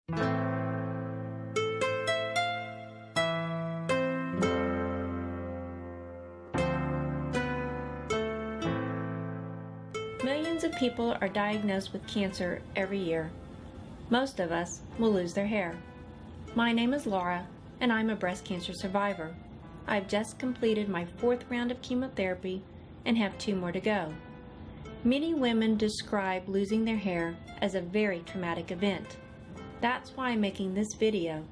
Millions of people are diagnosed with cancer every year. Most of us will lose their hair. My name is Laura, and I'm a breast cancer survivor. I've just completed my 4th round of chemotherapy and have 2 more to go. Many women describe losing their hair as a very traumatic event. That's why I'm making this video,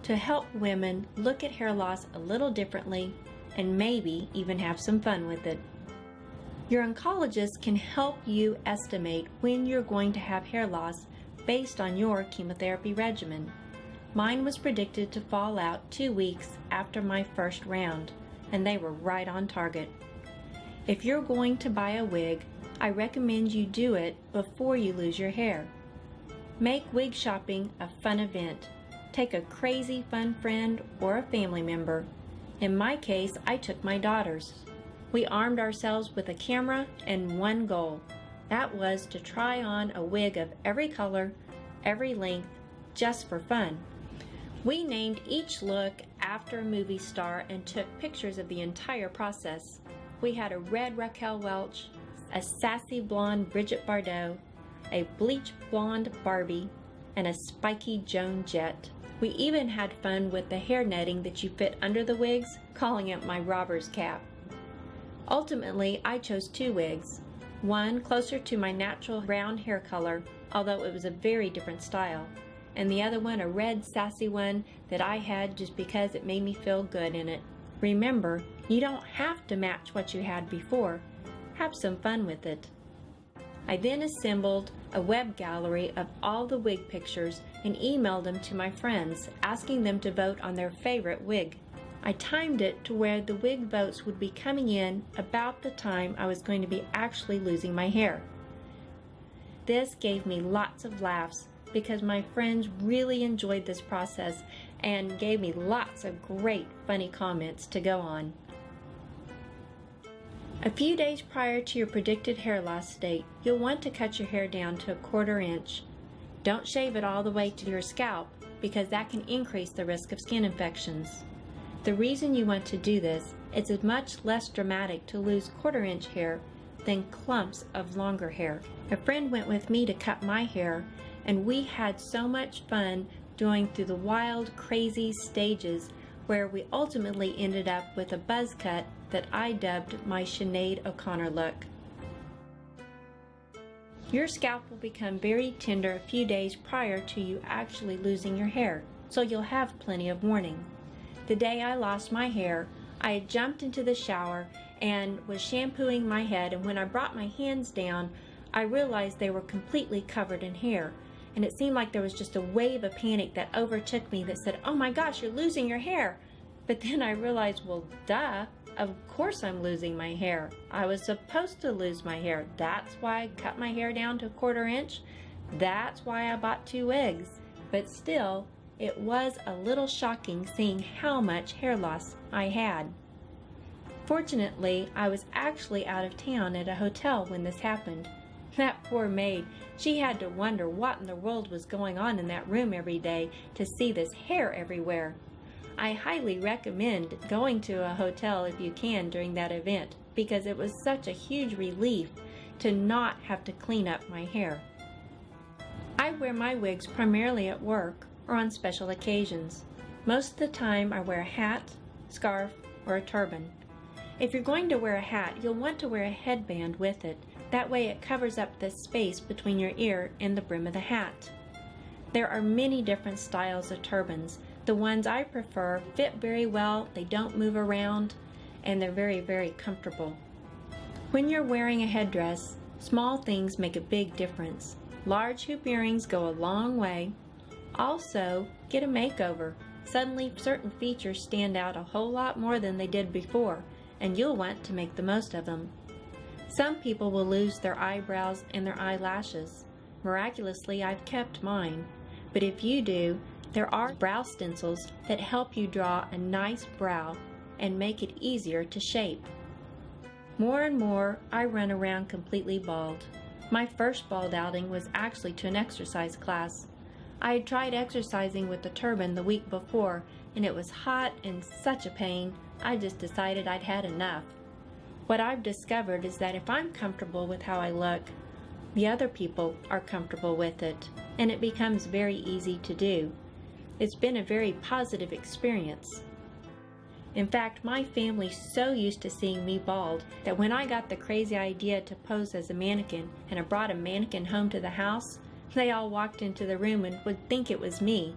to help women look at hair loss a little differently and maybe even have some fun with it. Your oncologist can help you estimate when you're going to have hair loss based on your chemotherapy regimen. Mine was predicted to fall out 2 weeks after my first round, and they were right on target. If you're going to buy a wig, I recommend you do it before you lose your hair. Make wig shopping a fun event. Take a crazy fun friend or a family member. In my case, I took my daughters. We armed ourselves with a camera and one goal. That was to try on a wig of every color, every length, just for fun. We named each look after a movie star and took pictures of the entire process. We had a red Raquel Welch, a sassy blonde Bridget Bardot, a bleach blonde Barbie, and a spiky Joan Jett. We even had fun with the hair netting that you fit under the wigs, calling it my robber's cap. Ultimately, I chose 2 wigs, one closer to my natural brown hair color, although it was a very different style, and the other one a red sassy one that I had just because it made me feel good in it. Remember, you don't have to match what you had before. Have some fun with it. I then assembled a web gallery of all the wig pictures and emailed them to my friends, asking them to vote on their favorite wig. I timed it to where the wig votes would be coming in about the time I was going to be actually losing my hair. This gave me lots of laughs because my friends really enjoyed this process and gave me lots of great funny comments to go on. A few days prior to your predicted hair loss date, you'll want to cut your hair down to 1/4 inch. Don't shave it all the way to your scalp because that can increase the risk of skin infections. The reason you want to do this is it's much less dramatic to lose 1/4 inch hair than clumps of longer hair. A friend went with me to cut my hair, and we had so much fun going through the wild, crazy stages where we ultimately ended up with a buzz cut that I dubbed my Sinead O'Connor look. Your scalp will become very tender a few days prior to you actually losing your hair, so you'll have plenty of warning. The day I lost my hair, I had jumped into the shower and was shampooing my head, and when I brought my hands down, I realized they were completely covered in hair, and it seemed like there was just a wave of panic that overtook me that said, "Oh my gosh, you're losing your hair." But then I realized, well, duh, of course I'm losing my hair. I was supposed to lose my hair. That's why I cut my hair down to 1/4 inch. That's why I bought 2 wigs. But still, it was a little shocking seeing how much hair loss I had. Fortunately, I was actually out of town at a hotel when this happened. That poor maid, she had to wonder what in the world was going on in that room every day to see this hair everywhere. I highly recommend going to a hotel if you can during that event because it was such a huge relief to not have to clean up my hair. I wear my wigs primarily at work or on special occasions. Most of the time I wear a hat, scarf, or a turban. If you're going to wear a hat, you'll want to wear a headband with it. That way it covers up the space between your ear and the brim of the hat. There are many different styles of turbans. The ones I prefer fit very well, they don't move around, and they're very, very comfortable. When you're wearing a headdress, small things make a big difference. Large hoop earrings go a long way. Also, get a makeover. Suddenly, certain features stand out a whole lot more than they did before, and you'll want to make the most of them. Some people will lose their eyebrows and their eyelashes. Miraculously, I've kept mine. But if you do, there are brow stencils that help you draw a nice brow and make it easier to shape. More and more, I run around completely bald. My first bald outing was actually to an exercise class. I had tried exercising with the turban the week before, and it was hot and such a pain, I just decided I'd had enough. What I've discovered is that if I'm comfortable with how I look, the other people are comfortable with it, and it becomes very easy to do. It's been a very positive experience. In fact, my family's so used to seeing me bald that when I got the crazy idea to pose as a mannequin and I brought a mannequin home to the house, they all walked into the room and would think it was me.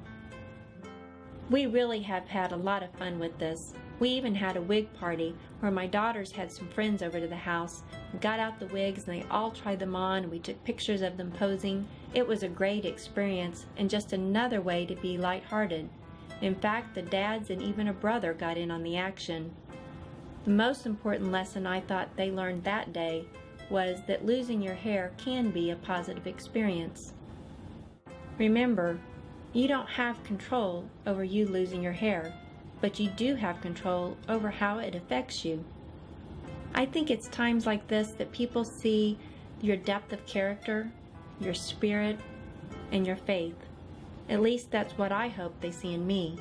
We really have had a lot of fun with this. We even had a wig party where my daughters had some friends over to the house. We got out the wigs and they all tried them on and we took pictures of them posing. It was a great experience and just another way to be lighthearted. In fact, the dads and even a brother got in on the action. The most important lesson I thought they learned that day was that losing your hair can be a positive experience. Remember, you don't have control over you losing your hair, but you do have control over how it affects you. I think it's times like this that people see your depth of character, your spirit, and your faith. At least that's what I hope they see in me.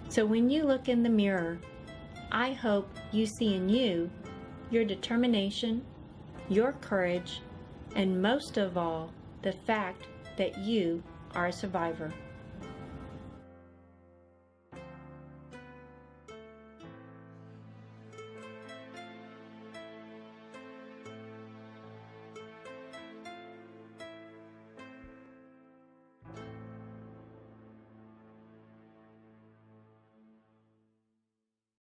So when you look in the mirror, I hope you see in you your determination, your courage, and most of all, the fact that you are a survivor.